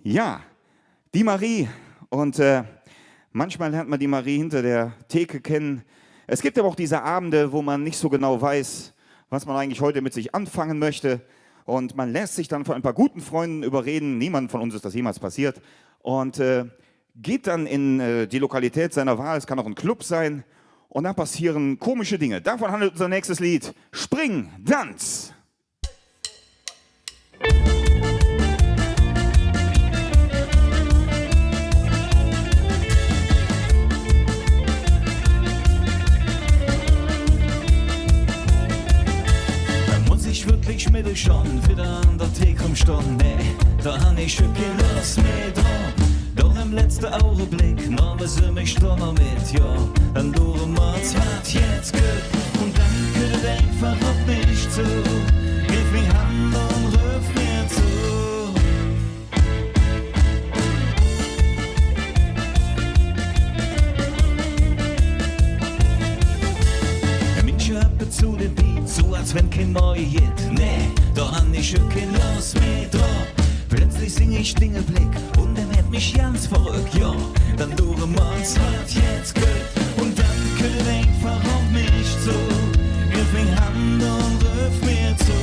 Ja, die Marie. Und manchmal lernt man die Marie hinter der Theke kennen. Es gibt aber auch diese Abende, wo man nicht so genau weiß, was man eigentlich heute mit sich anfangen möchte. Und man lässt sich dann von ein paar guten Freunden überreden. Niemand von uns ist das jemals passiert. Und geht dann in die Lokalität seiner Wahl. Es kann auch ein Club sein. Und dann passieren komische Dinge. Davon handelt unser nächstes Lied. Spring, Tanz. Ich wirklich mit euch schon wieder an der Theke umstanden. Nee, da han ich schon keine Lust mehr drauf. Doch im letzten Augenblick nahmen sie mich doch noch mit, ja. Dann durch Mats hat jetzt gut. Und dann könnt einfach auf mich zu. Gib mir Hand und ruf mir zu. Der Mensch hört zu dem Beat, so als wenn kein neuer Hit. Nee, da han ich schon keine Lust mehr drauf. Plötzlich sing ich Dingelblick und er wird mich ganz verrückt, ja. Dann durch Mats hat jetzt gut. Und dann könnt einfach auf mich zu. Gib mir Hand und ruf mir zu.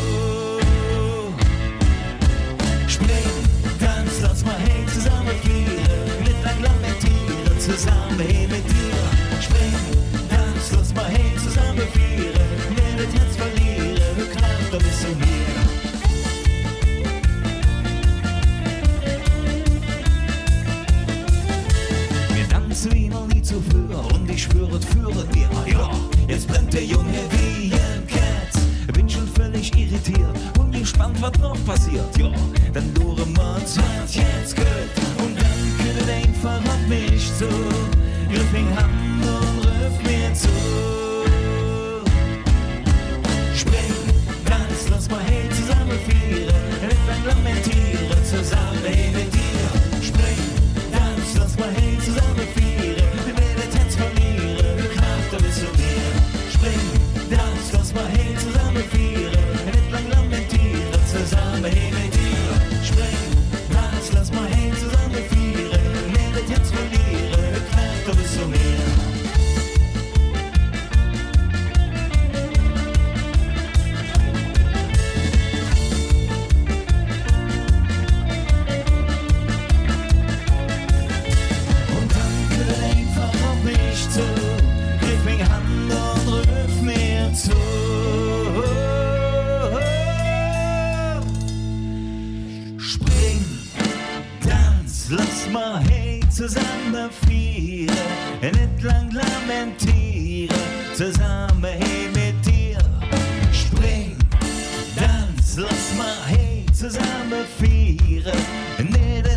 Spring, tanz, lass mal hey zusammen fliegen. Mit lang lamentieren, zusammen hey mit dir. Spring, tanz, lass mal hey zusammen fliegen. Werdet jetzt verlieren, du knapp, da bist du mir. Wie noch nie zuvor und ich schwöre, führe mir, ja, jetzt brennt der Junge wie ein Katz. Bin schon völlig irritiert und gespannt, was noch passiert, ja. Dann Dore Mats hat jetzt gehört und dann könnt einfach auf mich zu. Griff in Hand und ruf mir zu. Spring, tanz, lass mal hey zusammen feiern, nicht lang lamentieren, zusammen hey mit dir. Spring, tanz, lass mal hey zusammen feiern. Lass mal hey zusammen feiern, nicht lang lamentieren, zusammen hey mit dir. Spring, tanz, lass mal hey zusammen feiern, werdet jetzt verlieren, knapp, da bist du mehr. Und dann könnt einfach auf mich zu, gib mir Hand und ruf mir zu. Lass mal hey zusammen feiern, nicht lang lamentieren, zusammen hey mit dir. Spring, tanz, lass mal hey zusammen feiern, nicht